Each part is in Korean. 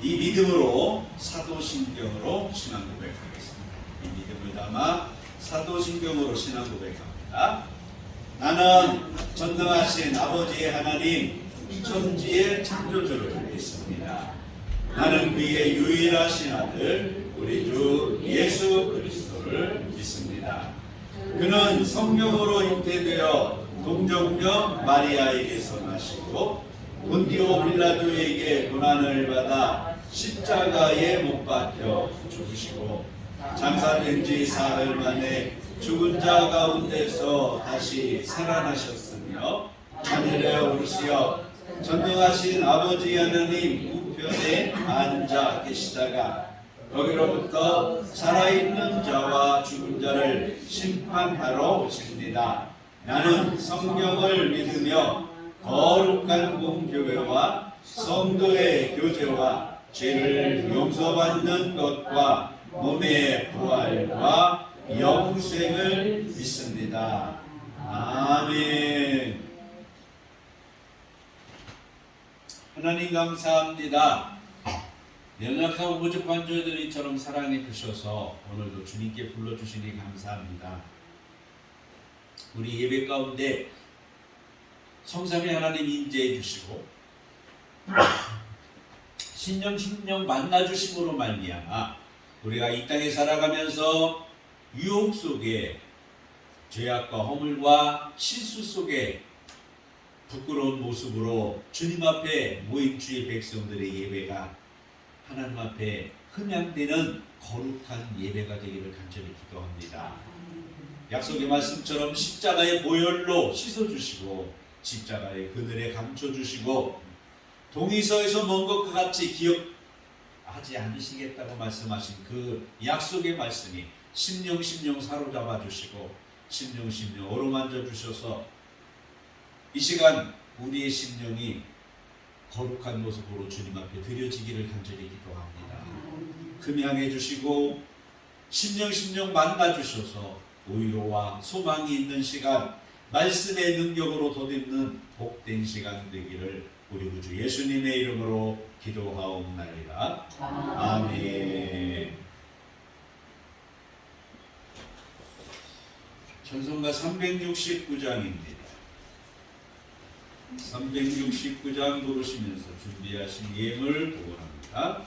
이 믿음으로 사도신경으로 신앙 고백하겠습니다. 이 믿음을 담아 사도신경으로 신앙 고백합니다. 나는 전능하신 아버지의 하나님 천지의 창조주를 믿습니다. 나는 그의 유일하신 아들 우리 주 예수 그리스도를 믿습니다. 그는 성령으로 잉태되어 동정녀 마리아에게서 나시고 본디오 빌라도에게 고난을 받아 십자가에 못 박혀 죽으시고 장사된 지 사흘 만에 죽은 자 가운데서 다시 살아나셨으며 하늘에 오르시어 전능하신 아버지 하나님 우편에 앉아 계시다가 거기로부터 살아있는 자와 죽은 자를 심판하러 오십니다. 나는 성경을 믿으며 거룩한 공교회와 성도의 교제와 죄를 용서받는 것과 몸의 부활과 영생을 믿습니다. 아멘. 하나님 감사합니다. 연약하고 부족한 저희들 이처럼 사랑해 주셔서 오늘도 주님께 불러주시니 감사합니다. 우리 예배 가운데 성삼위 하나님 인재해 주시고 신령 만나주심으로 말미암아 우리가 이 땅에 살아가면서 유혹 속에 죄악과 허물과 실수 속에 부끄러운 모습으로 주님 앞에 모인 주의 백성들의 예배가 하나님 앞에 흠양되는 거룩한 예배가 되기를 간절히 기도합니다. 약속의 말씀처럼 십자가의 보혈로 씻어주시고 십자가의 그늘에 감춰주시고 동의서에서 먼 것과 같이 기억하지 않으시겠다고 말씀하신 그 약속의 말씀이 심령 사로잡아 주시고 심령 어루만져 주셔서 이 시간 우리의 심령이 거룩한 모습으로 주님 앞에 드려지기를 간절히 기도합니다. 금양해 주시고 심령 만나 주셔서 오히로와 소망이 있는 시간, 말씀의 능력으로 덧입는 복된 시간 되기를 우리 구주 예수님의 이름으로 기도하옵나이다. 아멘. 찬송가 369장입니다. 369장 부르시면서 준비하신 예물 보고합니다.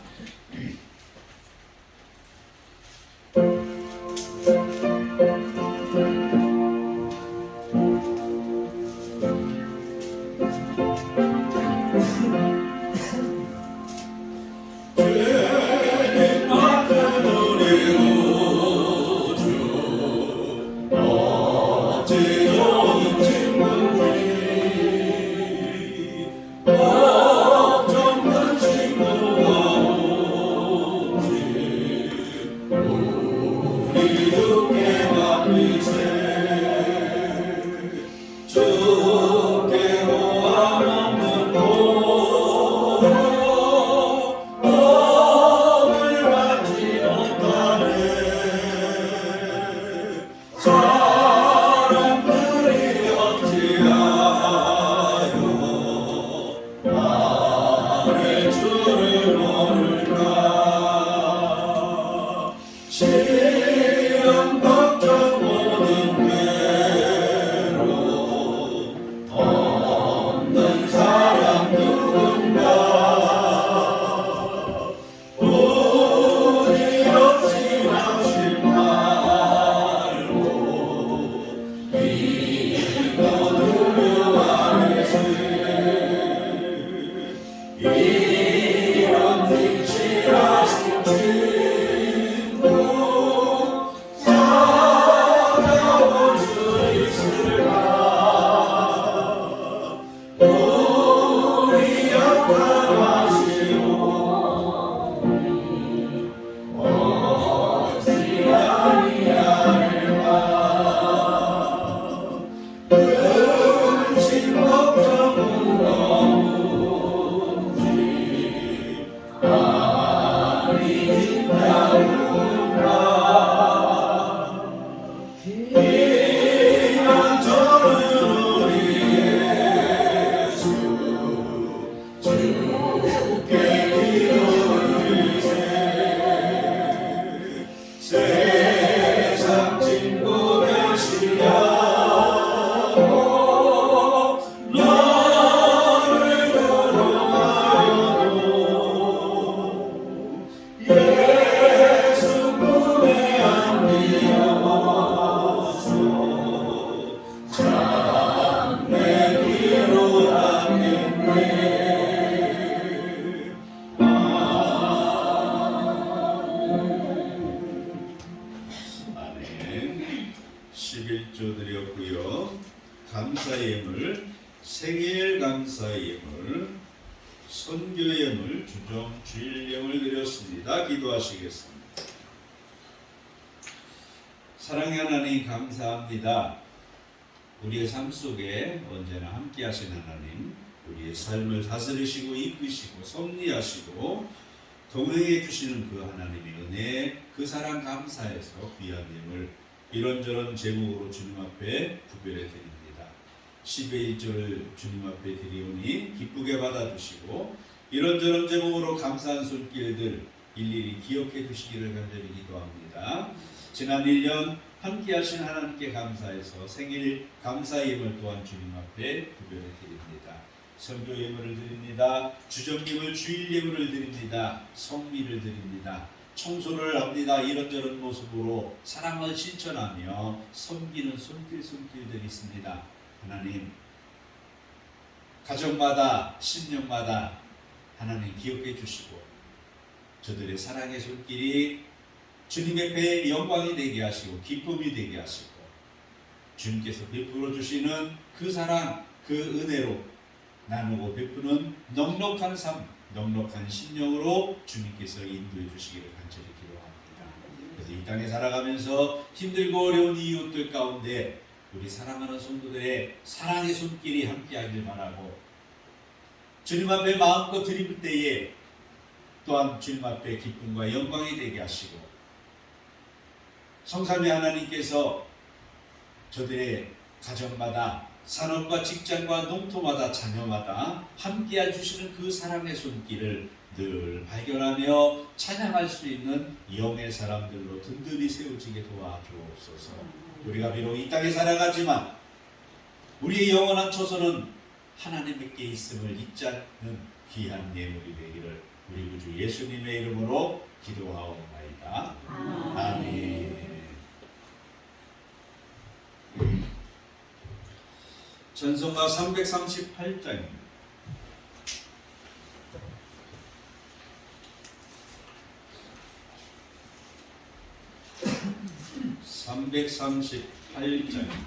감사의 예물, 생일 감사의 예물, 선교 예물, 주정 주일 예물 드렸습니다. 기도하시겠습니다. 사랑의 하나님 감사합니다. 우리의 삶 속에 언제나 함께 하신 하나님, 우리의 삶을 다스리시고 이끄시고 섭리하시고 동행해 주시는 그 하나님의 은혜, 그 사랑 감사해서 귀한 예물 이런저런 제목으로 주님 앞에 구별해 드립니다. 10의 1절을 주님 앞에 드리오니 기쁘게 받아주시고 이런저런 제목으로 감사한 손길들 일일이 기억해 주시기를 간절히 기도합니다. 지난 1년 함께 하신 하나님께 감사해서 생일 감사 예물 또한 주님 앞에 구별해 드립니다. 선교 예물을 드립니다. 주정 예물, 주일 예물을 드립니다. 성미를 드립니다. 청소를 합니다. 이런저런 모습으로 사랑을 실천하며 섬기는 손길들이 있습니다. 하나님, 가정마다 신령마다 하나님 기억해 주시고 저들의 사랑의 손길이 주님의 배에 영광이 되게 하시고 기쁨이 되게 하시고 주님께서 베풀어 주시는 그 사랑, 그 은혜로 나누고 베푸는 넉넉한 삶, 넉넉한 심령으로 주님께서 인도해 주시기를 간절히 기도합니다. 그래서 이 땅에 살아가면서 힘들고 어려운 이웃들 가운데 우리 사랑하는 성도들의 사랑의 손길이 함께하길 바라고 주님 앞에 마음껏 드릴 때에 또한 주님 앞에 기쁨과 영광이 되게 하시고 성삼위 하나님께서 저들의 가정마다 산업과 직장과 농토마다 자녀마다 함께 해주시는 그 사랑의 손길을 늘 발견하며 찬양할 수 있는 영의 사람들로 든든히 세워지게 도와주옵소서. 우리가 비록 이 땅에 살아가지만 우리의 영원한 처소는 하나님께 있음을 잊지 않는 귀한 예물이 되기를 우리 구주 예수님의 이름으로 기도하옵나이다. 아멘. 전성가 338장입니다. 338장입니다.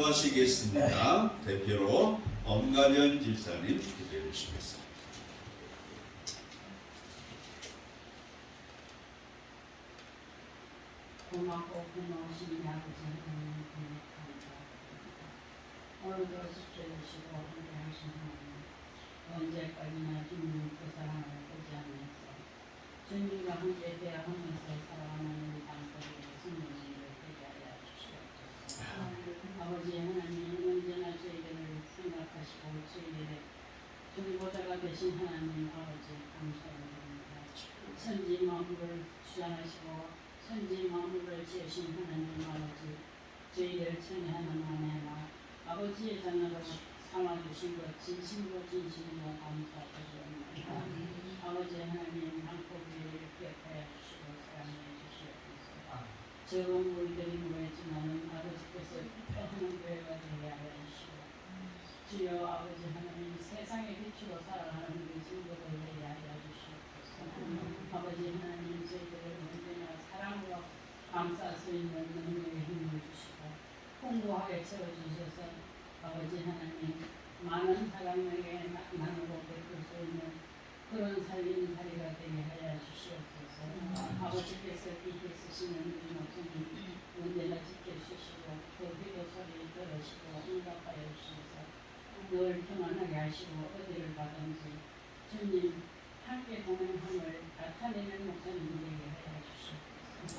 기도하시겠습니다. 대표로 엄가련 집사님 기도해 주시겠습니다. 고맙고 고마우신 아버지 하나님 감사합니다. 오늘도 지켜주시고 함께하신 하나님 언제까지나 주님 그 사랑을 포기하면서 주님과 함께 대화하면서 살아가는 우리 땅들의 승리를 되게 하여 주시옵소서. 아버지 하나님 언제나 저희들을 생각하시고 저희들의 중보자가 되신 하나님 아버지 감사드립니다. 선지 만물을 주장하시고 선지 만물을 지으신 하나님 아버지 저희를 청해하는 하나님 아버지의 자녀로 삼아주신 것 진심으로 감사드립니다. 아버지 하나님 한국을 기억하여 주시고 사랑해 주시옵소서. 적은 우리들이 모였지만 아버지께서 기뻐하는 교회가 되게 하여 주시고 주여 아버지 하나님 세상의 빛으로 살아가는 우리 친구들 되게 하여 주시옵소서. 아버지 하나님 저희들을 언제나 사랑으로 감쌀 수 있는 능력의 힘을 주시고 풍부하게 채워주셔서 아버지 하나님 많은 사람에게 나누고 베풀 수 있는 그런 살림살이가 되게 하여 주시옵소서. 아버지께서 빛에 쓰시는 우리 목숨을 언제나 지켜주시고 그 기도 소리 들으시고 응답하여 주셔서 늘 평안하게 하시고 어디를 가든지 주님 함께 동행함을 나타내는 목사님 되게 하여 주시옵소서.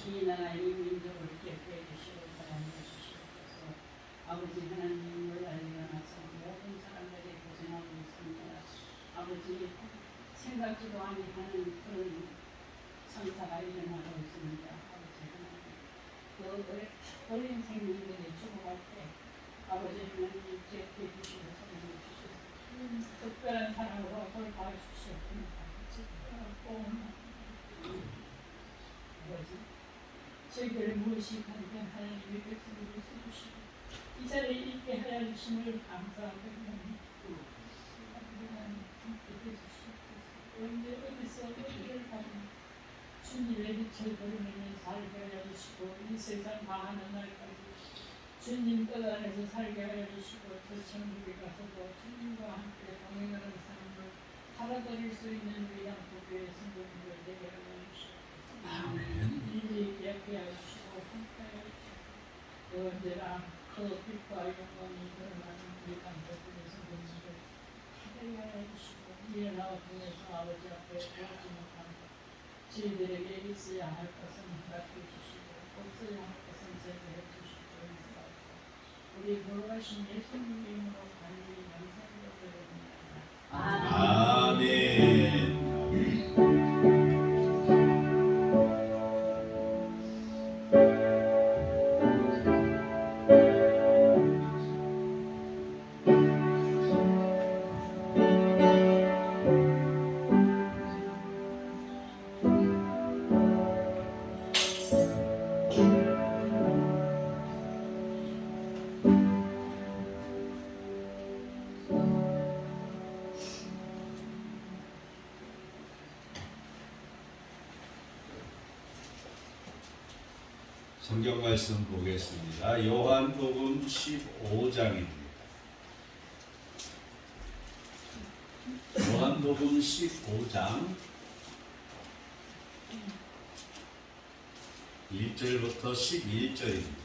이 나라의 민족을 기억해 주시고 사랑해 주시옵소서. 아버지 하나님을 알리가 나서 모든 사람들이 고생하고 있습니다. 아버지 생각지도 아니하는 그런 성사가 일어나고 있습니다. 아버지 하나님 그 어린 생명들이 죽어갈 때 아버지 하나님 기억해 주시고 사랑해 주셔서 특별한 사랑으로 돌봐해 주시옵소서. 아버지 저희들을 무엇이 가게 하나님의 백성들을 써주시고 이 자리에 있게 하여 주심을 감사드립니다. 언제 어디서 어디를 가든 주님의 빛을 걸으며 살게 하여 주시고 이 세상 망하는 날까지 주님 뜻 안에서 살게 하여 주시고 저 천국에 가서도 주님과 함께 동행하는 삶을 살아드릴 수 있는 우리 양국교회 성도님들 되게 하여 주시옵소서. 이미 기억해 주시고 함께 하여 주시고 언제나 그 빛과 영광이 드러나는 우리 양국교회 성도님들 되게 하여 주시고 일어나와 통해서 아버지 앞에 도와지 못한 저희들에게 있어야 할 것은 허락해 주시고 없어야 할 것은 제거해 주시고 인사하고 우리 돌아가신 예수님 이름으로 간절히 감사드립니다. 아멘. 성경 말씀 보겠습니다. 요한복음 15장입니다. 요한복음 15장 1절부터 11절입니다.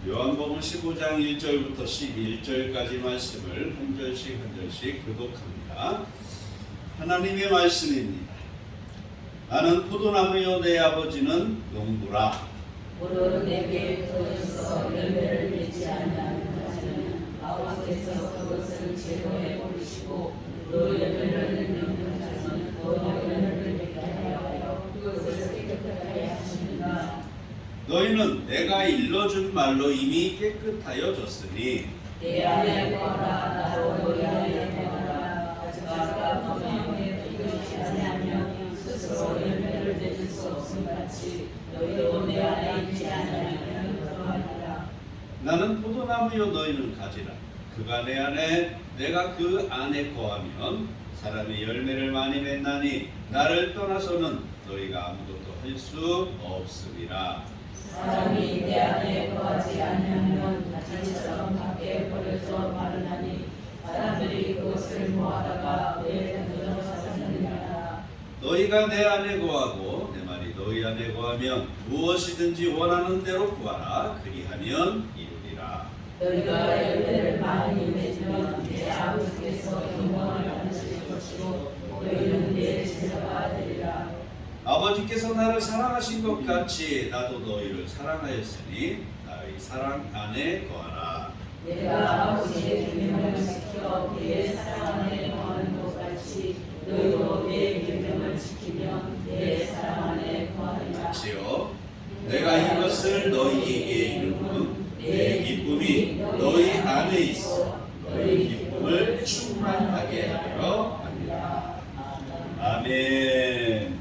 요한복음 15장 1절부터 11절까지 말씀을 한 절씩 한 절씩 교독합니다. 하나님의 말씀입니다. 나는 포도나무요 내 아버지는 농부라. 무릇 내게 터져서 열매를 맺지 아니하는 자는 아버지께서 그것을 제거해 버리시고 그 열매를 맺는 자는 너희는 내가 일러준 말로 이미 깨끗하여졌으니 내 안에 거하라 나로 너희 안에 거하라. 가지가 분명히 이끌지 않으면 스스로 열매를 맺을 수 없음 같이 너희도 내 안에 있지 않으면 그러하리라. 나는 포도나무요 너희는 가지라. 그가 내 안에 내가 그 안에 거하면 사람이 열매를 많이 맺나니 나를 떠나서는 너희가 아무것도 할 수 없으리라. 사람이 내 안에 거하지 않으면 가지처럼 밖에 버려져 마르나니 사람들이 그것을 모아다가 내 던져 사서느니라. 너희가 내 안에 거하고 내 말이 너희 안에 거하면 무엇이든지 원하는 대로 구하라. 그리하면 이루리라. 너희가 열매를 많이 맺으면 내 아버지께서 영광을 받으실 것이고 너희는 내 제자가 되리라. 아버지께서 나를 사랑하신 것 같이 나도 너희를 사랑하였으니 나의 사랑 안에 거하라. 내가 아버지의 계명을 지켜 그의 사랑 안에 거하는 것 같이 너희도 내 계명을 지키면 내 사랑 안에 거하리라. 같이요. 내가 이것을 너희에게 이루면 내 기쁨이 너희 안에 있어 너희 기쁨을 충만하게 하려 합니다. 아멘.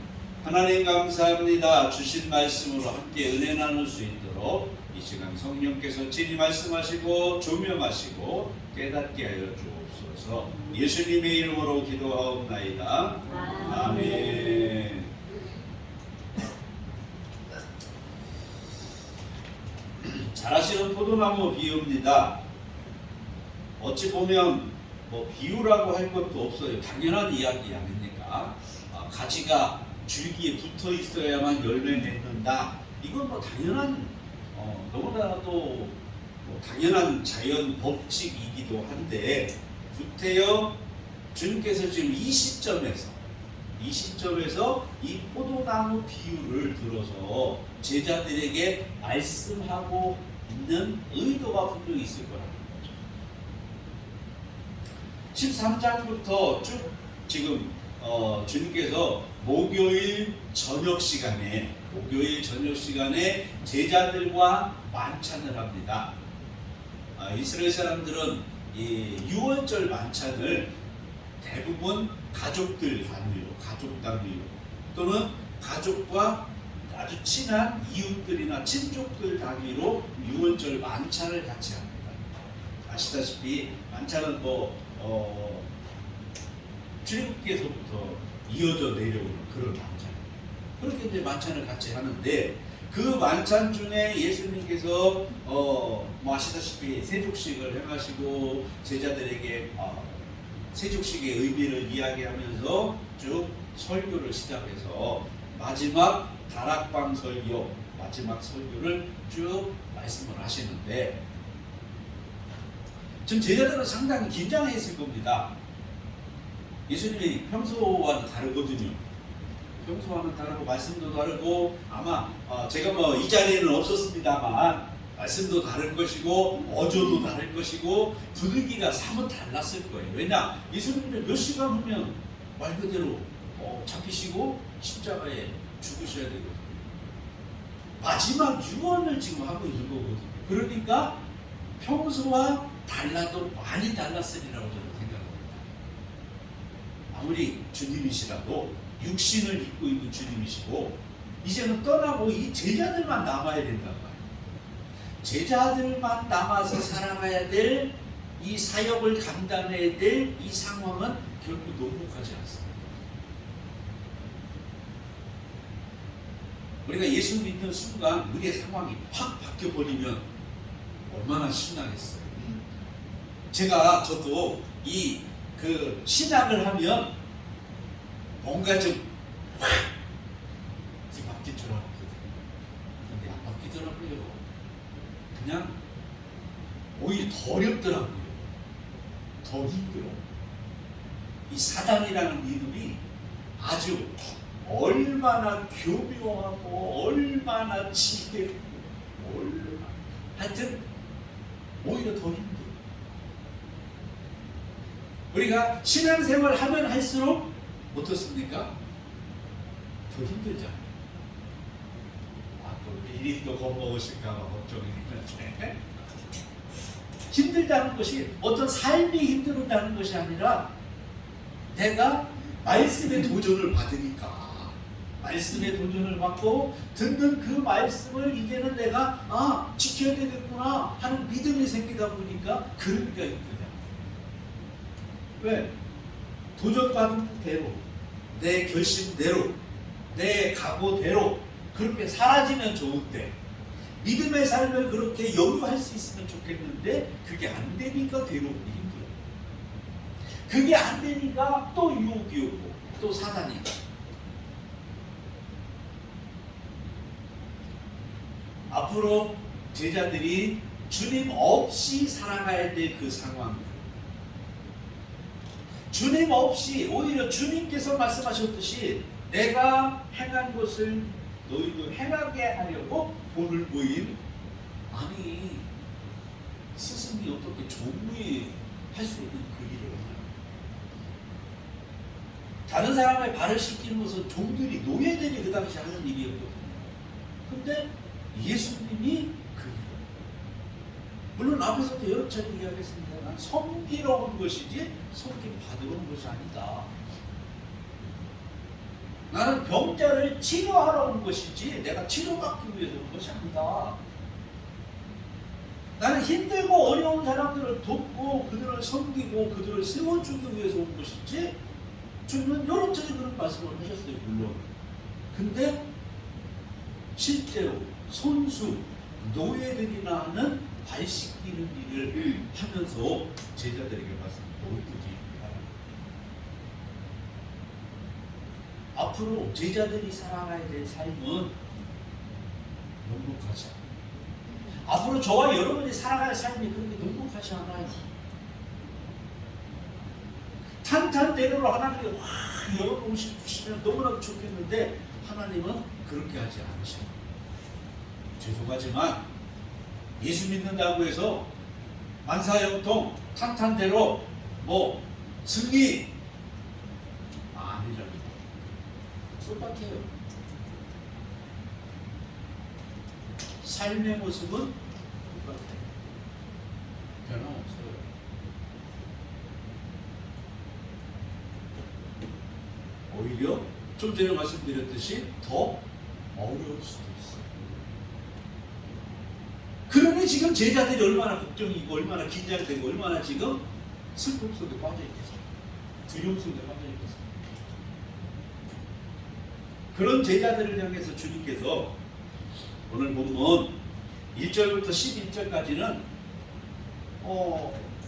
하나님 감사합니다. 주신 말씀으로 함께 은혜 나눌 수 있도록 이 시간 성령께서 친히 말씀하시고 조명하시고 깨닫게 하여 주옵소서. 예수님의 이름으로 기도하옵나이다. 아멘. 잘하시는 포도나무 비유입니다. 어찌 보면 뭐 비유라고 할 것도 없어요. 당연한 이야기 아닙니까? 가지가 줄기에 붙어 있어야만 열매 맺는다. 이건 뭐 당연한 너무나도 뭐 당연한 자연 법칙이기도 한데 구태여 주님께서 지금 이 시점에서 이 포도나무 비유를 들어서 제자들에게 말씀하고 있는 의도가 분명히 있을 거라는 거죠. 13장부터 쭉 지금 주님께서 목요일 저녁 시간에 제자들과 만찬을 합니다. 이스라엘 사람들은 이 유월절 만찬을 대부분 가족 단위로 또는 가족과 아주 친한 이웃들이나 친족들 단위로 유월절 만찬을 같이 합니다. 아시다시피 만찬은 출애굽기에서부터 이어져 내려오는 그런 만찬. 그렇게 이제 만찬을 같이 하는데 그 만찬 중에 예수님께서 아시다시피 세족식을 행하시고 제자들에게 세족식의 의미를 이야기하면서 쭉 설교를 시작해서 마지막 다락방 설교, 마지막 설교를 쭉 말씀을 하시는데 지금 제자들은 상당히 긴장했을 겁니다. 예수님이 평소와는 다르거든요. 평소와는 다르고 말씀도 다르고 아마 제가 이 자리에는 없었습니다만 말씀도 다를 것이고 어조도 다를 것이고 분위기가 사뭇 달랐을 거예요. 왜냐? 예수님은 몇 시간 후면 말 그대로 잡히시고 십자가에 죽으셔야 되거든요. 마지막 유언을 지금 하고 있는 거거든요. 그러니까 평소와 달라도 많이 달랐으리라고 저는 생각합니다. 아무리 주님이시라도 육신을 입고 있는 주님이시고 이제는 떠나고 이 제자들만 남아야 된단 말이에요. 제자들만 남아서 살아가야 될 이 사역을 감당해야 될 이 상황은 결코 녹록하지 않습니다. 우리가 예수 믿는 순간 우리의 상황이 확 바뀌어버리면 얼마나 신나겠어요. 저도 신학을 하면 뭔가 좀 확 바뀔 줄 알았거든요. 근데 안 바뀌더라고요. 그냥 오히려 더 어렵더라고요. 더 힘들어. 이 사단이라는 이름이 아주 얼마나 교묘하고 얼마나 지혜롭고 하여튼 오히려 더 힘들어. 우리가 신앙생활 하면 할수록 어떻습니까? 더 힘들잖아요. 또 일이 또 겁먹으실까봐 걱정이 있는데 힘들다는 것이 어떤 삶이 힘들다는 것이 아니라 내가 말씀의 도전을 받으니까 말씀의 도전을 받고 듣는 그 말씀을 이제는 내가 지켜야 되겠구나 하는 믿음이 생기다 보니까 그러니까 힘들다. 왜? 도전받은 대로 내 결심대로 내 각오대로 그렇게 사라지면 좋은데 믿음의 삶을 그렇게 영유할 수 있으면 좋겠는데 그게 안 되니까 괴롭고 힘들어. 그게 안 되니까 또 유혹이 오고 또 사단이. 앞으로 제자들이 주님 없이 살아가야 될 그 상황, 주님 없이 오히려 주님께서 말씀하셨듯이 내가 행한 것을 너희도 행하게 하려고 본을 보인. 아니 스승이 어떻게 종무에 할 수 있는 그 일을 하나? 다른 사람의 발을 씻기는 것은 종들이 노예들이 그 당시 하는 일이었거든요. 근데 예수님이 그 일, 물론 앞에서도 여러 차례 이야기했습니다만 섬기러 온 것이지 섬김 받으러 온 것이 아니다. 나는 병자를 치료하러 온 것이지 내가 치료받기 위해서 온 것이 아니다. 나는 힘들고 어려운 사람들을 돕고 그들을 섬기고 그들을 세워주기 위해서 온 것이지. 주님은 여러 차례 그런 말씀을 하셨어요. 물론 근데 실제로 손수 노예들이나 하는 발 씻기는 일을 하면서 제자들에게 말씀드리기 바랍니다. 앞으로 제자들이 살아가야 될 삶은 녹록하지 않아요. 앞으로 저와 여러분이 살아갈 삶이 그렇게 녹록하지 않아요. 탄탄대로로 하나님이 열어놓으시면 너무나도 좋겠는데 하나님은 그렇게 하지 않으셔요. 죄송하지만 예수 믿는다고 해서 만사형통 탄탄대로 승리 아니랍니다. 똑같아요. 삶의 모습은 똑같아요. 변함없어요. 오히려 좀 전에 말씀드렸듯이 더 어려울 수도 있어요. 그러니 지금 제자들이 얼마나 걱정이고 얼마나 긴장되고 얼마나 지금 슬픔 속에 빠져있겠어요. 두려움 속에 빠져있겠어요. 그런 제자들을 향해서 주님께서 오늘 본문 1절부터 11절까지는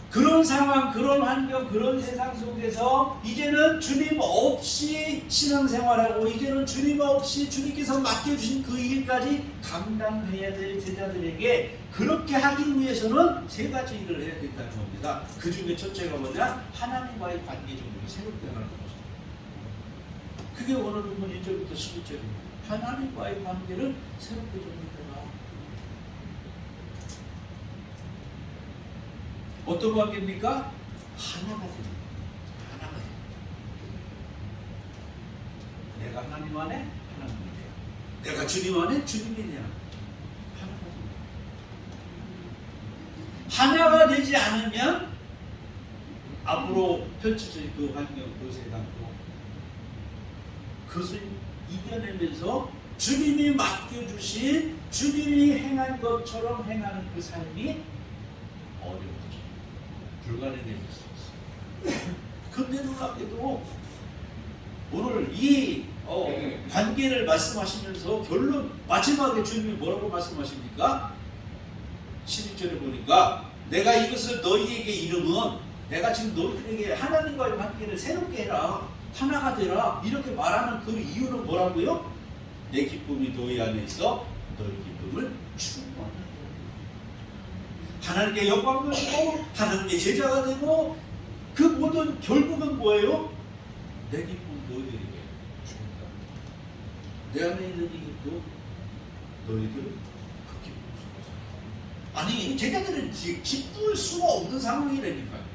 그런 상황, 그런 환경, 그런 세상 속에서 이제는 주님 없이 신앙생활하고 이제는 주님 없이 주님께서 맡겨주신 그 일까지 감당해야 될 제자들에게 그렇게 하기 위해서는 세 가지 일을 해야 된다는 겁니다. 그 중에 첫째가 뭐냐? 하나님과의 관계 정도를 새롭게 하는 것입니다. 그게 오늘 본문 1절부터 11절입니다. 하나님과의 관계를 새롭게 정립해라. 어떤 관계입니까? 하나가 됩니다. 하나가 됩니다. 내가 하나님 안에 하나님이 돼요. 내가 주님 안에 주님이 돼요. 하나가 됩니다. 하나가 되지 않으면 앞으로 펼쳐질 그 환경, 그 세상도 그것을 이겨내면서 주님이 맡겨주신 주님이 행한 것처럼 행하는 그 삶이 어려워져. 불가능해질 수 있어요. 근데 놀랍게도 오늘 이 관계를 말씀하시면서 결론 마지막에 주님이 뭐라고 말씀하십니까? 11절에 보니까 내가 이것을 너희에게 이름은 내가 지금 너희에게 하나님과의 관계를 새롭게 해라. 하나가 되라. 이렇게 말하는 그 이유는 뭐라고요? 내 기쁨이 너희 안에 있어 너희 기쁨을 충만하게 하나님께 영광 돌리고 하나님께 제자가 되고 그 모든 결국은 뭐예요? 내 기쁨 너희들에게 준다. 내 안에 있는 이 기쁨 너희들 그 기쁨 속에서 아니 제자들은 기쁠 수가 없는 상황이라니까요.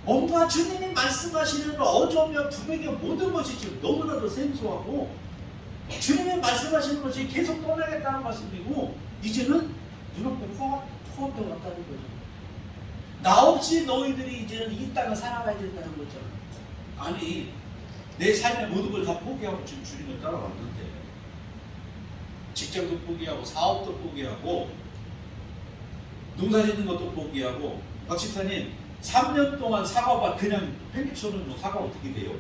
뭔가 주님이 말씀하시는 어조며 분명히 모든 것이 지금 너무나도 생소하고 주님이 말씀하시는 것이 계속 떠나겠다는 말씀이고 이제는 눈앞에 코앞에 왔다는 거죠. 나 없이 너희들이 이제는 이 땅을 살아가야 된다는 거죠. 아니 내 삶의 모든 걸 다 포기하고 지금 주님을 따라왔는데 직장도 포기하고 사업도 포기하고 농사 짓는 것도 포기하고 박 집사님 3년 동안 사과밭 그냥 팽개쳐놓으면 사과 어떻게 돼요?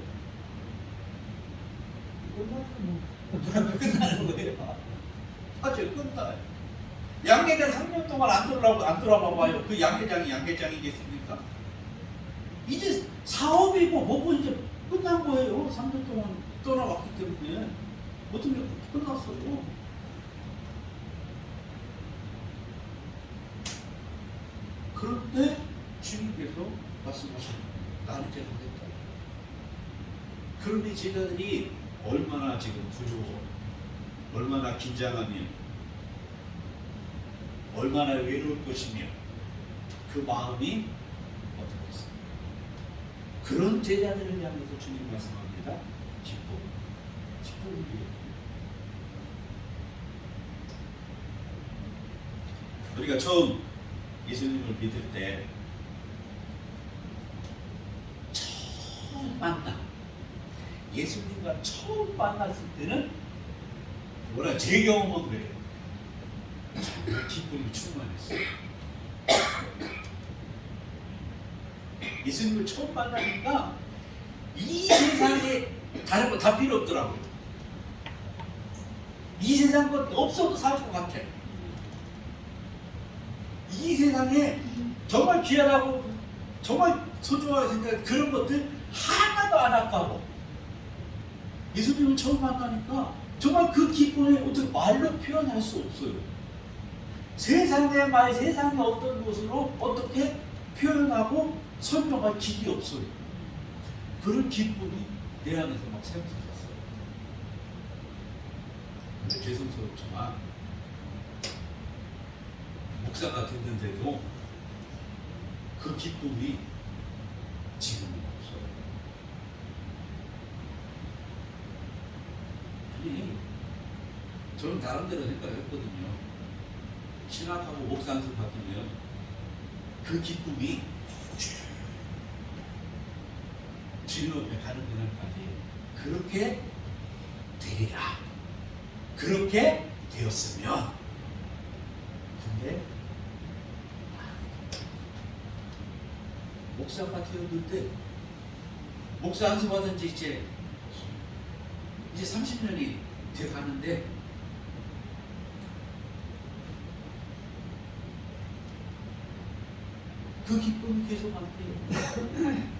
끝나는 거예요. 사실 끝나요. 양계장 3년 동안 안 들어봐 봐요. 그 양계장이 양계장이겠습니까? 이제 사업이고 뭐고 이제 끝난 거예요. 3년 동안 떠나왔기 때문에 모든 게 끝났어요. 그런데 주님께서 말씀하십니다. 나는 이제 가겠다. 그런데 제자들이 얼마나 지금 두려워, 얼마나 긴장하며, 얼마나 외로울 것이며 그 마음이 어떻겠어요? 그런 제자들을 향해서 주님 말씀합니다. 기쁨을 위해. 우리가 처음 예수님을 믿을 때 처음 만나 예수님과 처음 만났을 때는 뭐라 제 경험은 그래요. 정말 기쁨이 충만했어요. 예수님을 처음 만나니까 이 세상에 다른 거 다 필요 없더라고요. 이 세상 것 없어도 살 것 같아. 이 세상에 정말 귀하다고 정말 소중하게 생각해 그런 것들 하나도 안 아까워. 예수님을 처음 만나니까 정말 그 기쁨을 어떻게 말로 표현할 수 없어요. 세상의 말, 세상의 어떤 것으로 어떻게 표현하고 설명할 길이 없어요. 그런 기쁨이 내 안에서 막 샘솟았어요. 근데 죄송스럽지만 목사가 됐는데도 그 기쁨이 지금은 없어요. 아니, 저는 나름대로 생각했거든요. 신학하고 목사 한수 받으면 그 기쁨이 주님 앞에 가는 그날까지 그렇게 되리라. 그렇게 되었으면. 근데 목사가 되었는데 목사 한수 받은 지 이제 30년이 돼 가는데 그 기쁨이 계속 안 돼요.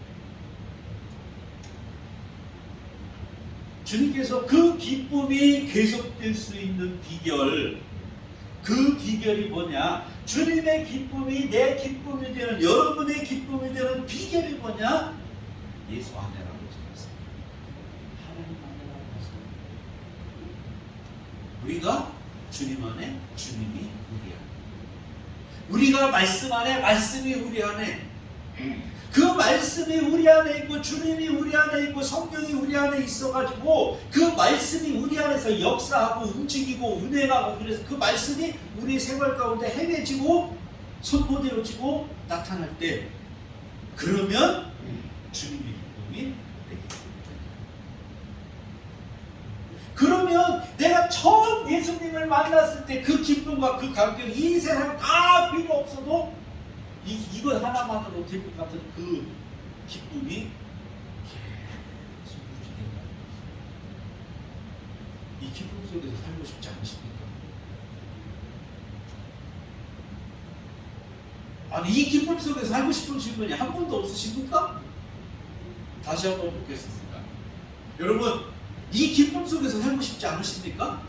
주님께서 그 기쁨이 계속될 수 있는 비결, 그 비결이 뭐냐? 주님의 기쁨이 내 기쁨이 되는, 여러분의 기쁨이 되는 비결이 뭐냐? 예수 안에라고 적었습니다. 하나님 안에라고 했습니다. 우리가 주님 안에, 주님이 우리 안에. 우리가 말씀 안에, 말씀이 우리 안에. 그 말씀이 우리 안에 있고 주님이 우리 안에 있고 성경이 우리 안에 있어가지고 그 말씀이 우리 안에서 역사하고 움직이고 운행하고 그래서 그 말씀이 우리 생활 가운데 행해지고 선포되어지고 나타날 때 그러면 주님의 기쁨이 내 기쁨이 된다. 그러면 내가 처음 예수님을 만났을 때 그 기쁨과 그 감격 이 세상 다 필요 없어도 이거 하나만으로 될 것 같은 그 기쁨이 계속 유지된다. 이 기쁨 속에서 살고 싶지 않으십니까? 아니 이 기쁨 속에서 살고 싶으신 분이 한 분도 없으십니까? 다시 한번 묻겠습니다. 여러분 이 기쁨 속에서 살고 싶지 않으십니까?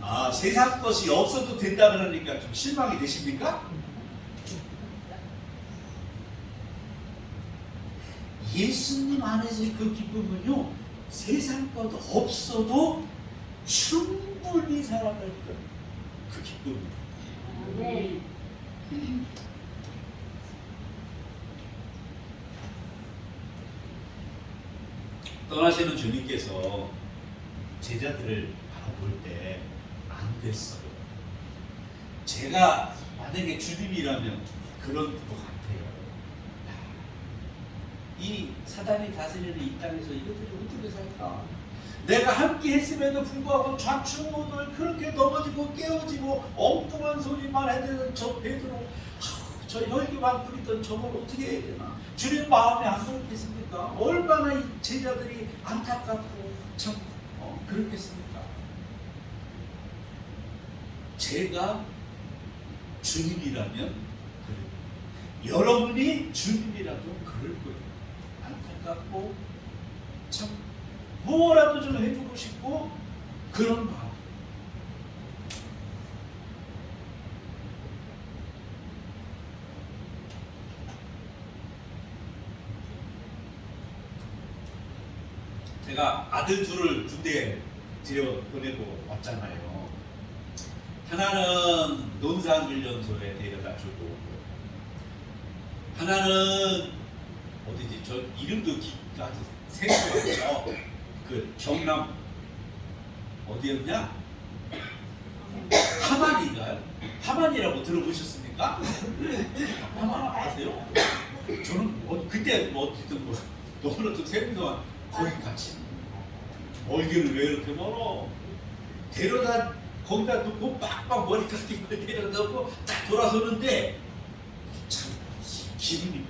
아 세상 것이 없어도 된다 그러니까 좀 실망이 되십니까? 예수님 안에서의 그 기쁨은요 세상 것 없어도 충분히 살아갈 거예요. 그 기쁨이. 네. 떠나시는 주님께서 제자들을 바라볼 때 안 됐어요. 제가 만약에 주님이라면 그런 것 같아요. 이 사단이 다스리는 이 땅에서 이것들이 어떻게 살까? 내가 함께 했음에도 불구하고 좌충우돌 그렇게 넘어지고 깨어지고 엉뚱한 소리만 해대는 저 베드로, 저 혈기만 부리던 저걸 어떻게 해야 되나? 주님 마음에 안 그렇겠습니까? 얼마나 이 제자들이 안타깝고 참 그렇겠습니까? 제가 주님이라면 그래요. 여러분이 주님이라도 그럴 거예요. 안타깝고 참 뭐라도 좀 해주고 싶고 그런 마음. 제가 아들 둘을 군대에 들여보내고 왔잖아요. 하나는 논산훈련소에 데려다 주고, 하나는 어디지? 저 이름도 아주 생소하죠. 그 경남 어디였냐? 하만인가요? 하만이라고 들어보셨습니까? 하만 아세요? 저는 그때 어쨌든 너무나도 세분동안 거기까지 멀기는 왜 이렇게 멀어? 데려다 거기다 놓고 빡빡 머리카락에 데려다 놓고 딱 돌아서는데 참 기분이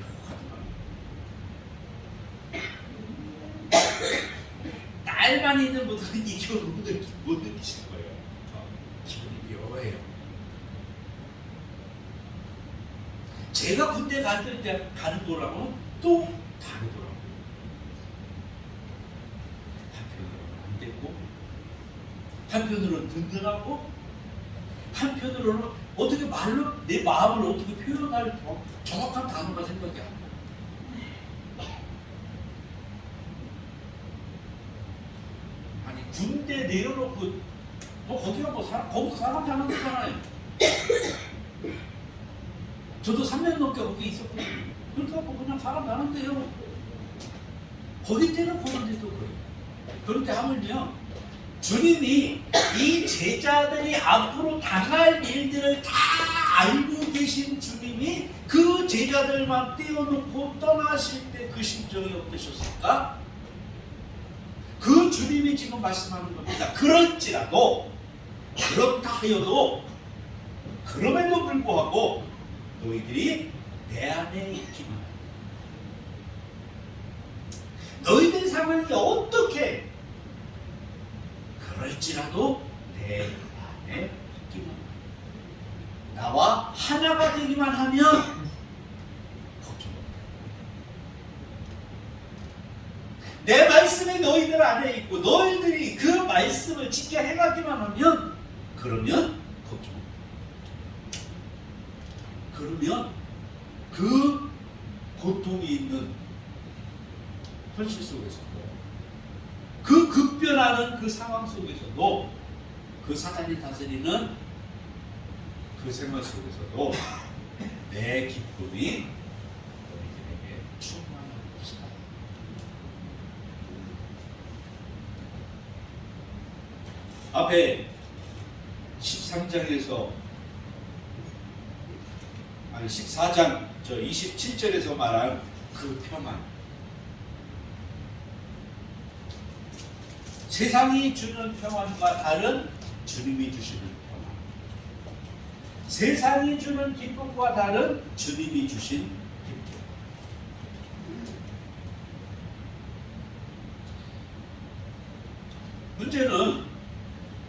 딸만 있는 분들은 이 기분을 못 느끼실 거예요. 기분이 묘해요. 제가 군대 갈 때 가는 거랑은 또 다르더라고요. 한편으로는 안 됐고, 한편으로는 든든하고, 한편으로는 어떻게 말로 내 마음을 어떻게 표현할 정확한 단어가 생각이 안 나요. 아니 군대 내려놓고 거기가 거기서 사람 사는 데잖아요. 저도 3년 넘게 거기 있었거든요. 그러니까 그냥 사람 나는데요. 거기 때는 거기인데도 그래요. 그런데 하물며 주님이 이 제자들이 앞으로 당할 일들을 다 알고 계신 주님이 그 제자들만 떼어놓고 떠나실 때 그 심정이 어떠셨을까? 그 주님이 지금 말씀하는 겁니다. 그럴지라도, 그렇다 하여도, 그럼에도 불구하고 너희들이 내 안에 있기만 하라. 너희들 상황이 어떻게 그럴지라도 내 안에 있기만 하라. 나와 하나가 되기만 하면 걱정 없다. 내 말씀이 너희들 안에 있고 너희들이 그 말씀을 지켜 행하기만 하면 그러면 걱정 없다. 그러면 그 고통이 있는 현실 속에서도, 그 급변하는 그 상황 속에서도, 그 사단이 다스리는 그 생활 속에서도 내 기쁨이 너희들에게 충만할 것이다. 앞에 13장에서 아니 14장 27절에서 말한 그 평안, 세상이 주는 평안과 다른 주님이 주시는 평안, 세상이 주는 기쁨과 다른 주님이 주신 기쁨. 문제는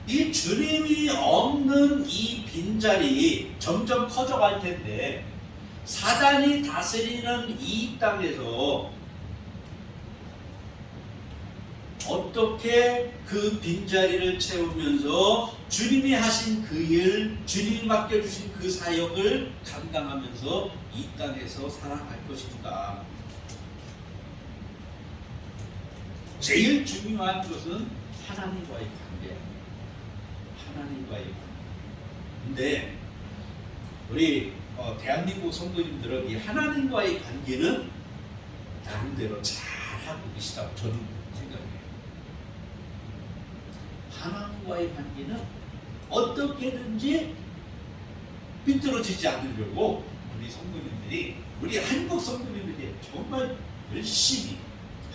이 주님이 없는 이 빈자리 점점 커져갈 텐데, 사단이 다스리는 이 땅에서 어떻게 그 빈자리를 채우면서 주님이 하신 그 일, 주님이 맡겨주신 그 사역을 감당하면서 이 땅에서 살아갈 것인가? 제일 중요한 것은 하나님과의 관계. 하나님과의 관계. 근데 우리 대한민국 성도님들은 이 하나님과의 관계는 나름대로 잘 하고 계시다고 저는 생각해요. 하나님과의 관계는 어떻게든지 삐뚤어지지 않으려고 우리 성도님들이, 우리 한국 성도님들이 정말 열심히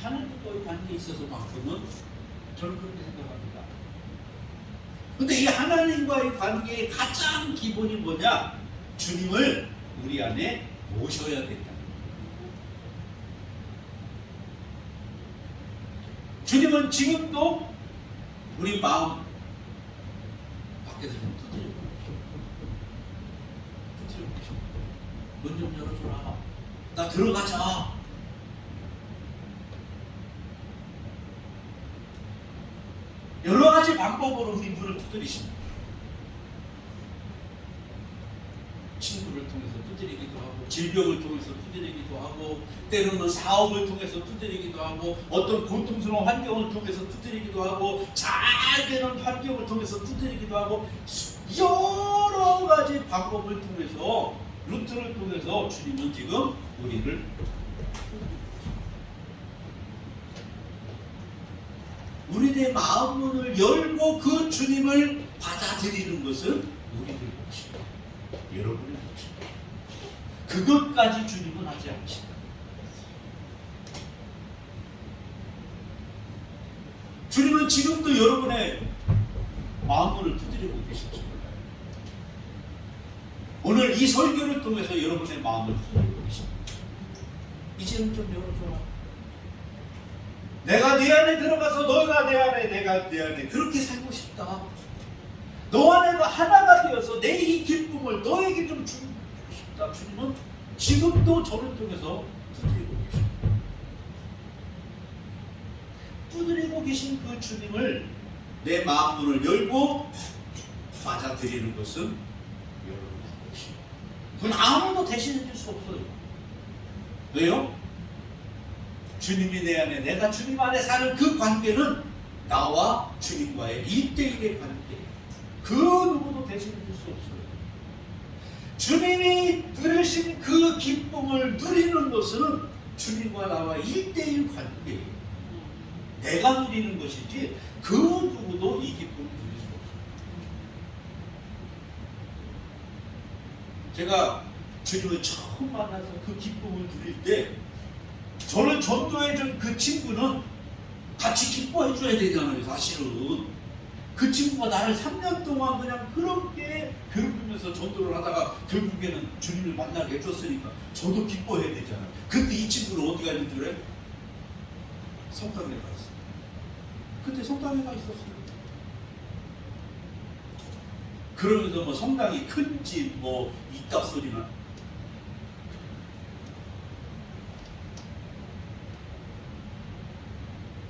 하나님과의 관계에 있어서만큼은 저는 그렇게 생각합니다. 근데 이 하나님과의 관계의 가장 기본이 뭐냐? 주님을 우리 안에 모셔야 된다. 주님은 지금도 우리 마음 밖에서 좀 두드리고 계십니다. 문 좀 열어줘라. 나 들어가자. 여러 가지 방법으로 우리 문을 두드리십니다. 친구를 통해서 두드리기도 하고, 질병을 통해서 두드리기도 하고, 때로는 사업을 통해서 두드리기도 하고, 어떤 고통스러운 환경을 통해서 두드리기도 하고, 잘 되는 환경을 통해서 두드리기도 하고, 여러 가지 방법을 통해서, 루트를 통해서 주님은 지금 우리를 우리의 마음 문을 열고 그 주님을 받아들이는 것은 우리들 몫입니다. 여러분의 몫입니다. 그것까지 주님은 하지 않으십니다. 주님은 지금도 여러분의 마음 문을 두드리고 계시죠. 오늘 이 설교를 통해서 여러분의 마음을 두드리고 계십니다. 이제는 좀 열어줘라. 내가 네 안에 들어가서 너가 내 안에, 내가 네 안에 그렇게 살고 싶다. 너 안에가 하나가 되어서 내 이 기쁨을 너에게 좀 주고 싶다. 주님은 지금도 저를 통해서 두드리고 계십니다. 두드리고 계신 그 주님을 내 마음문을 열고 받아들이는 것은 여러분의 것입니다. 그건 아무도 대신해 줄 수 없어요. 왜요? 주님이 내 안에, 내가 주님 안에 사는 그 관계는 나와 주님과의 1대1의 관계. 그 누구도 대신해 줄 수 없어요. 주님이 누리신 그 기쁨을 누리는 것은 주님과 나와 1대1 관계예요. 내가 누리는 것이지 그 누구도 이 기쁨을 누릴 수 없어요. 제가 주님을 처음 만나서 그 기쁨을 누릴 때 저를 전도해준 그 친구는 같이 기뻐해줘야 되잖아요. 사실은 그 친구가 나를 3년 동안 그냥 그렇게 괴롭히면서 전도를 하다가 결국에는 주님을 만나게 해줬으니까 저도 기뻐해야 되잖아요. 근데 이 친구는 어디 가 있는지 그래? 성당에 가 있어요. 그때 성당에 가 있었어요. 그러면서 뭐 성당이 큰지 뭐 이따 소리나.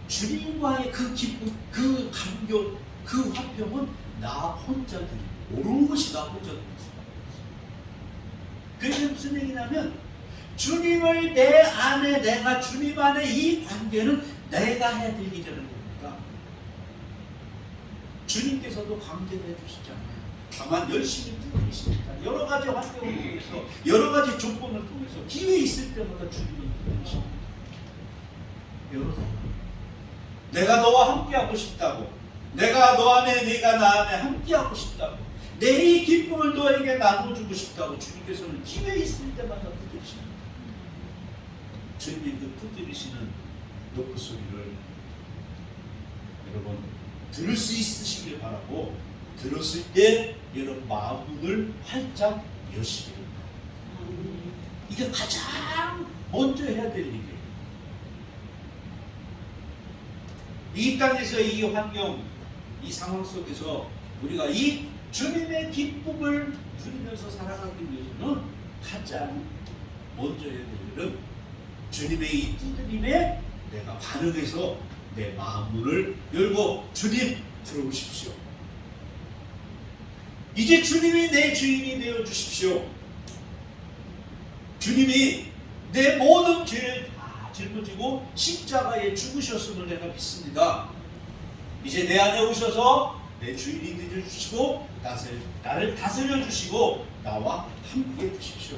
주님과의 그 기쁨, 그 감격, 그 화평은 나 혼자 드리고 오롯이 나 혼자 드리고. 그게 무슨 얘기냐면 주님을 내 안에, 내가 주님 안에 이 관계는 내가 해야 될 일이라는 겁니다. 주님께서도 강제로 해주시지 않아요. 다만 열심히 두드리십니다. 여러 가지 환경을 통해서, 여러 가지 조건을 통해서 기회 있을 때마다 주님을 두드리십니다. 여러분, 내가 너와 함께하고 싶다고, 내가 너 안에, 네가 나 안에 함께하고 싶다고, 내 이 기쁨을 너에게 나눠주고 싶다고 주님께서는 기회 있을 때마다 두드리십니다. 주님이 그 두드리시는 노크 소리를 여러분 들을 수 있으시길 바라고, 들었을 때 여러분 마음을 활짝 여시기를 바랍니다. 이게 가장 먼저 해야 될 일이에요. 이 땅에서 이 환경, 이 상황 속에서 우리가 이 주님의 기쁨을 누리면서 살아가기 위해서는 가장 먼저 해야 될 일은 주님의 이 두드림에 내가 반응해서 내 마음문을 열고 주님 들어오십시오. 이제 주님이 내 주인이 되어 주십시오. 주님이 내 모든 죄를 다 짊어지고 십자가에 죽으셨음을 내가 믿습니다. 이제 내 안에 오셔서 내 주인이 되어 주시고 나를 다스려 주시고 나와 함께 해 주십시오.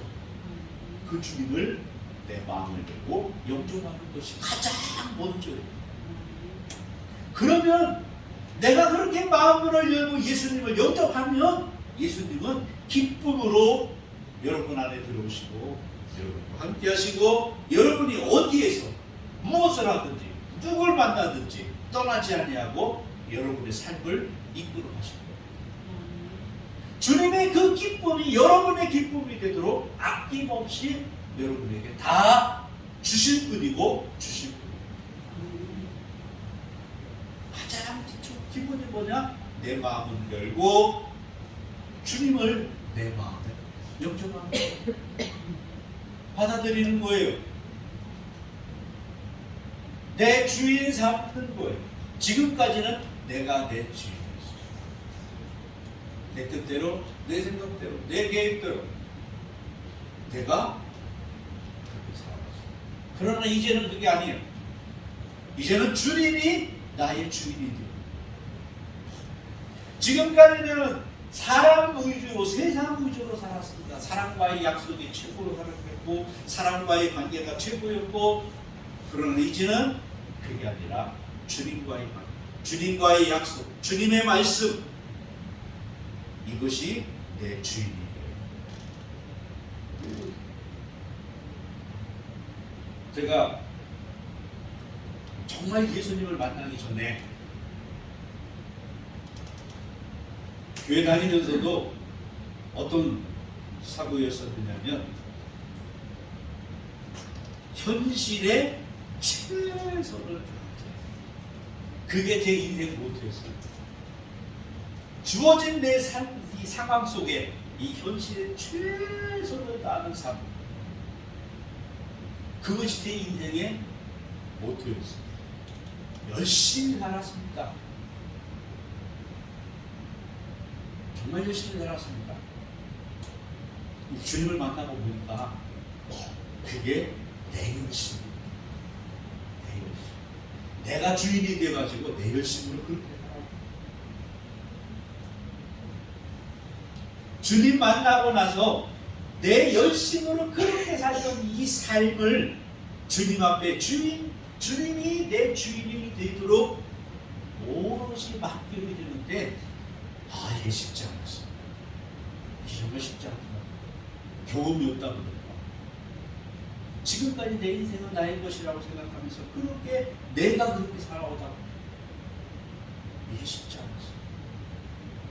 그 주님을 내 마음을 열고 영접하는 것이 가장 먼저예요. 그러면 내가 그렇게 마음을 열고 예수님을 영접하면 예수님은 기쁨으로 여러분 안에 들어오시고 여러분과 함께 하시고 여러분이 어디에서 무엇을 하든지 누굴 만나든지 떠나지 아니하고 여러분의 삶을 이끌어 가실 거예요. 주님의 그 기쁨이 여러분의 기쁨이 되도록 아낌없이 여러분에게 다 주실 분이고 주실 분이에요. 가장 기본이 뭐냐? 내 마음을 열고 주님을 내 마음에 영접하는 거예요. 받아들이는 거예요. 내 주인 삼는 거예요. 지금까지는 내가 내 주인이었어요. 내 뜻대로, 내 생각대로, 내 계획대로 내가 그렇게 살아갔어요. 그러나 이제는 그게 아니에요. 이제는 주님이 나의 주인이 돼요. 지금까지는 사람 위주로, 세상 위주로 살았습니다. 사람과의 약속이 최고로 살았고 사람과의 관계가 최고였고, 그러나 이제는 그게 아니라 주님과의 관계, 주님과의 약속, 주님의 말씀, 이것이 내 주인이 돼요. 제가 정말 예수님을 만나기 전에 교회 다니면서도 어떤 사고였었느냐면 현실에 최선을 다하자. 그게 제 인생 모토였어요. 주어진 내 삶, 이 상황 속에 이 현실에 최선을 다하는 삶, 그것이 제 인생의 모토였어요. 열심히 살았습니다. 정말 열심히 살았습니다. 주님을 만나고 보니까 그게 내 열심입니다. 내 열심. 내가 주인이 되어가지고 내 열심으로 그렇게 살아요. 주님 만나고 나서 내 열심으로 그렇게 살던 이 삶을 주님 앞에 주님이 내 주인이 되도록 오롯이 맡기게 되는데, 이게 쉽지 않았어. 이게 정말 쉽지 않구나. 경험이 없다 보니까 지금까지 내 인생은 나의 것이라고 생각하면서 그렇게 내가 그렇게 살아오다 이게 쉽지 않았어.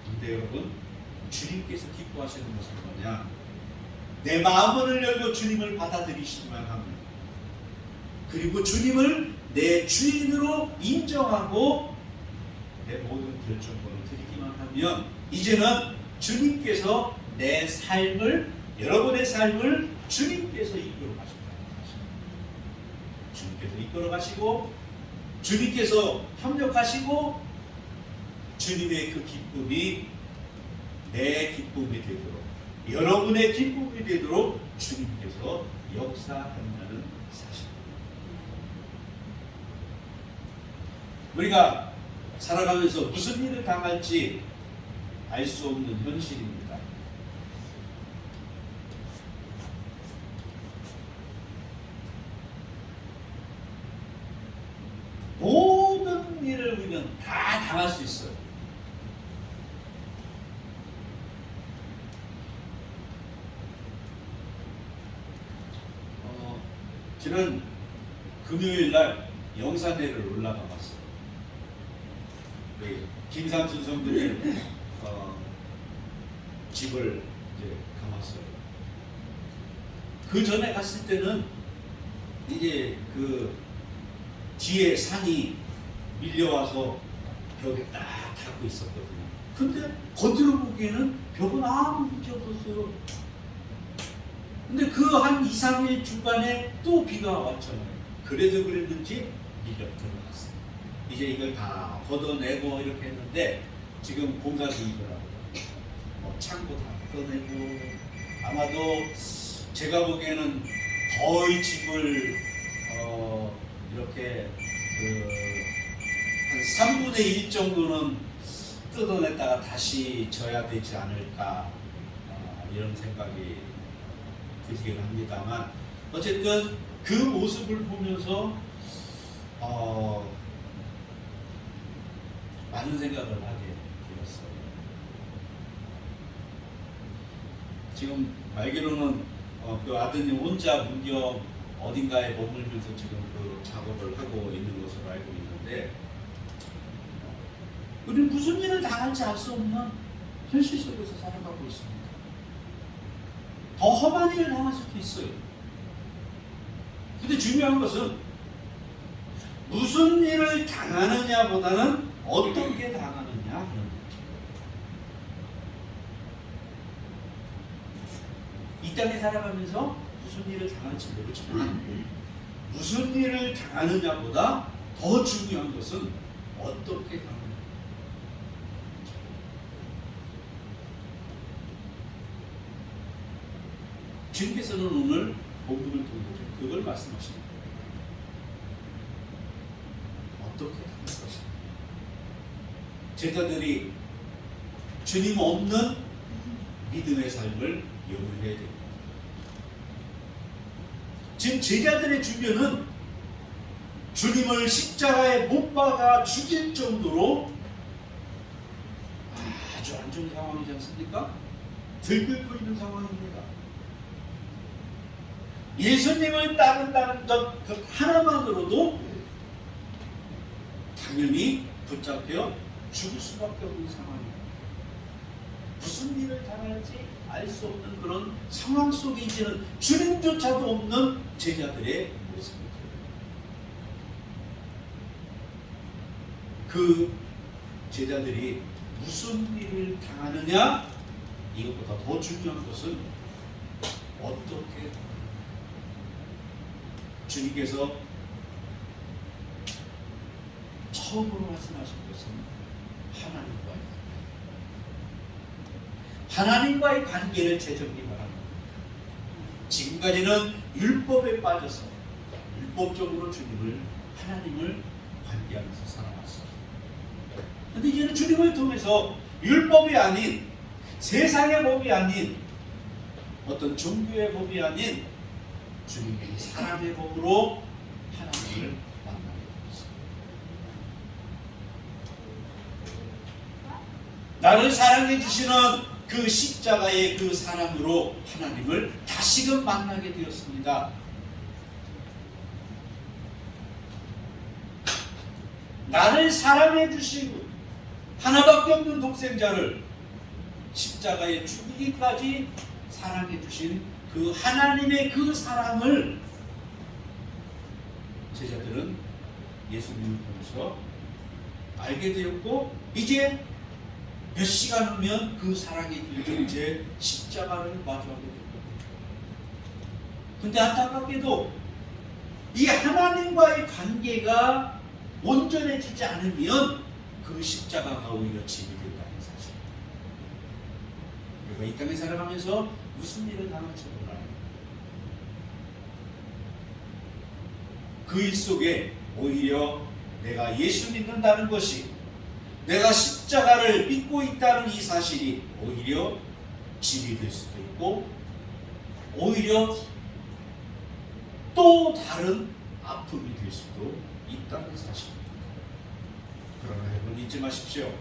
근데 여러분, 주님께서 기뻐하시는 것은 뭐냐? 내 마음을 열고 주님을 받아들이시기만 하면, 그리고 주님을 내 주인으로 인정하고 내 모든 결정권을 드리기만 하면, 이제는 주님께서 내 삶을, 여러분의 삶을 주님께서 이끌어 가신다. 주님께서 이끌어 가시고, 주님께서 협력하시고, 주님의 그 기쁨이 내 기쁨이 되도록, 여러분의 기쁨이 되도록 주님께서 역사한다는 사실. 우리가 살아가면서 무슨 일을 당할지 알 수 없는 현실입니다. 모든 일을 우리는 다 당할 수 있어요. 저는 금요일 날 영산회를 올라가 봤어요. 김삼순 성도님 집을 이제 가봤어요. 그 전에 갔을 때는 이제 그 뒤에 산이 밀려와서 벽에 딱 닿고 있었거든요. 근데 겉으로 보기에는 벽은 아무 문제 없었어요. 근데 그 한 2, 3일 중간에 또 비가 왔잖아요. 그래서 그랬는지 밀려 들어갔어요. 이제 이걸 다 걷어내고 이렇게 했는데 지금 공사 중이더라고요. 창고 다 걷어내고, 아마도 제가 보기에는 거의 집을 이렇게 한 3분의 1 정도는 뜯어냈다가 다시 져야 되지 않을까, 이런 생각이 들긴 합니다만, 어쨌든 그 모습을 보면서 많은 생각을 하게 되었어요. 지금 알기로는 그 아드님 혼자 문경 어딘가에 머물면서 지금 그 작업을 하고 있는 것으로 알고 있는데, 우리는 무슨 일을 당할지 알 수 없는 현실 속에서 살아가고 있습니다. 더 험한 일을 당할 수도 있어요. 근데 중요한 것은 무슨 일을 당하느냐보다는 어떻게 당하느냐 하는 거죠. 이 땅에 살아가면서 무슨 일을 당할지 모르지만 무슨 일을 당하느냐보다 더 중요한 것은 어떻게 당하느냐. 주님께서는 오늘 복음을 통해서 그걸 말씀하십니다. 어떻게 당할 것인가. 제자들이 주님 없는 믿음의 삶을 영위해야 됩니다. 지금 제자들의 주변은 주님을 십자가에 못 박아 죽일 정도로 아주 안 좋은 상황이지 않습니까? 들끓고 있는 상황입니다. 예수님을 따른다는 것 그 하나만으로도 당연히 붙잡혀 죽을 수밖에 없는 상황입니다. 무슨 일을 당할지 알 수 없는 그런 상황 속에 이제는 주님조차도 없는 제자들의 모습입니다. 그 제자들이 무슨 일을 당하느냐, 이것보다 더 중요한 것은 어떻게 주님께서 처음으로 말씀하신 것은 하나님과의 관계를 재정리 바랍니다. 지금까지는 율법에 빠져서 율법적으로 하나님을 관계하면서 살아왔어요. 그런데 이제는 주님을 통해서 율법이 아닌, 세상의 법이 아닌, 어떤 종교의 법이 아닌 주님의 사랑의 법으로 하나님을 만나게 되었습니다. 나를 사랑해 주시는 그 십자가의 그 사랑으로 하나님을 다시금 만나게 되었습니다. 나를 사랑해 주시고 하나밖에 없는 독생자를 십자가에 죽이기까지 사랑해 주신 그 하나님의 그 사랑을 제자들은 예수님을 통해서 알게 되었고, 이제 몇 시간 후면 그 사랑의 길정제 십자가를 마주하게 됐거든요. 근데 안타깝게도 이 하나님과의 관계가 온전해지지 않으면 그 십자가가 오히려 짐이 된다는 사실. 우리가 이 땅에 살아가면서 무슨 일을 당할지 몰라요. 그 일 속에 오히려 내가 예수 믿는다는 것이, 내가 십자가를 믿고 있다는 이 사실이 오히려 짐이 될 수도 있고, 오히려 또 다른 아픔이 될 수도 있다는 사실입니다. 그러나 여러분 잊지 마십시오.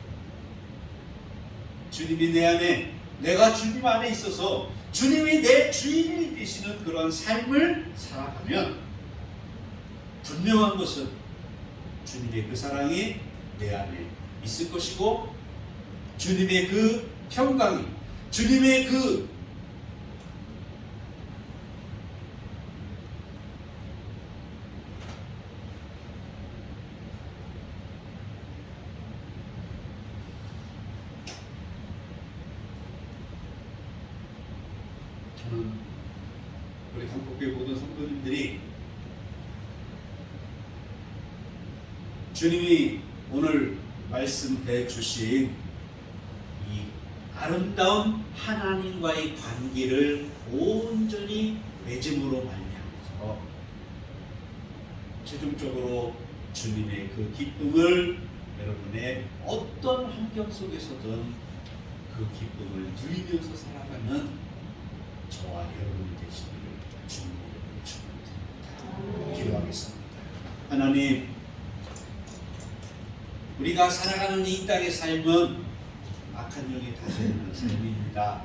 주님이 내 안에, 내가 주님 안에 있어서 주님이 내 주인이 되시는 그런 삶을 살아가면 분명한 것은 주님의 그 사랑이 내 안에 있을 것이고, 주님의 그 평강이, 주님의 그 저는 우리 강복교회 모든 성도님들이 주님이 오늘 말씀해 주신 이 아름다운 하나님과의 관계를 온전히 맺음으로 말미암아서 최종적으로 주님의 그 기쁨을 여러분의 어떤 환경 속에서든 그 기쁨을 누리면서 살아가는 저와 여러분이 되시기를 주님으로 축복드립니다. 기도하겠습니다. 하나님, 우리가 살아가는 이 땅의 삶은 악한 영이 다스리는 삶입니다.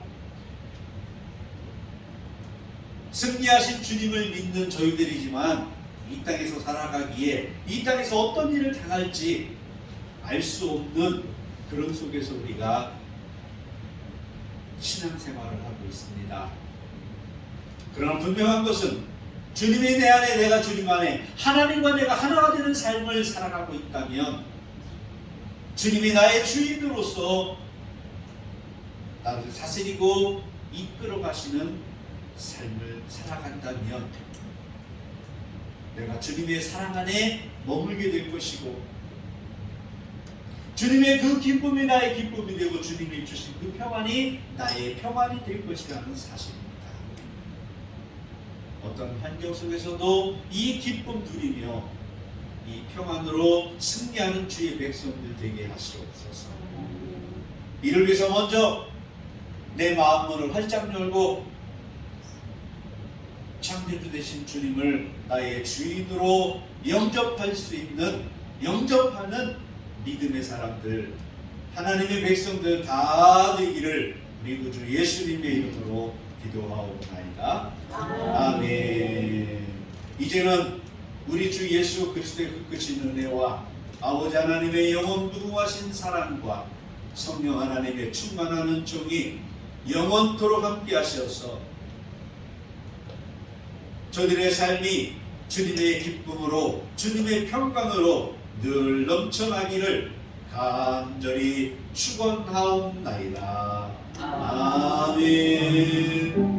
승리하신 주님을 믿는 저희들이지만 이 땅에서 살아가기에 이 땅에서 어떤 일을 당할지 알 수 없는 그런 속에서 우리가 신앙생활을 하고 있습니다. 그러나 분명한 것은 주님이 내 안에, 내가 주님 안에, 하나님과 내가 하나가 되는 삶을 살아가고 있다면, 주님이 나의 주인으로서 나를 다스리고 이끌어 가시는 삶을 살아간다면 내가 주님의 사랑 안에 머물게 될 것이고, 주님의 그 기쁨이 나의 기쁨이 되고 주님이 주신 그 평안이 나의 평안이 될 것이라는 사실입니다. 어떤 환경 속에서도 이 기쁨 누리며 이 평안으로 승리하는 주의 백성들 되게 하시옵소서. 이를 위해서 먼저 내 마음문을 활짝 열고 창조주 되신 주님을 나의 주인으로 영접할 수 있는, 영접하는 믿음의 사람들, 하나님의 백성들 다 되기를 우리 구주 예수님의 이름으로 기도하옵나이다. 아멘. 이제는 우리 주 예수 그리스도의 그 크신 은혜와 아버지 하나님의 영원 무궁하신 사랑과 성령 하나님의 충만한 은총이 영원토록 함께 하셔서 저들의 삶이 주님의 기쁨으로, 주님의 평강으로 늘 넘쳐나기를 간절히 축원하옵나이다. 아멘.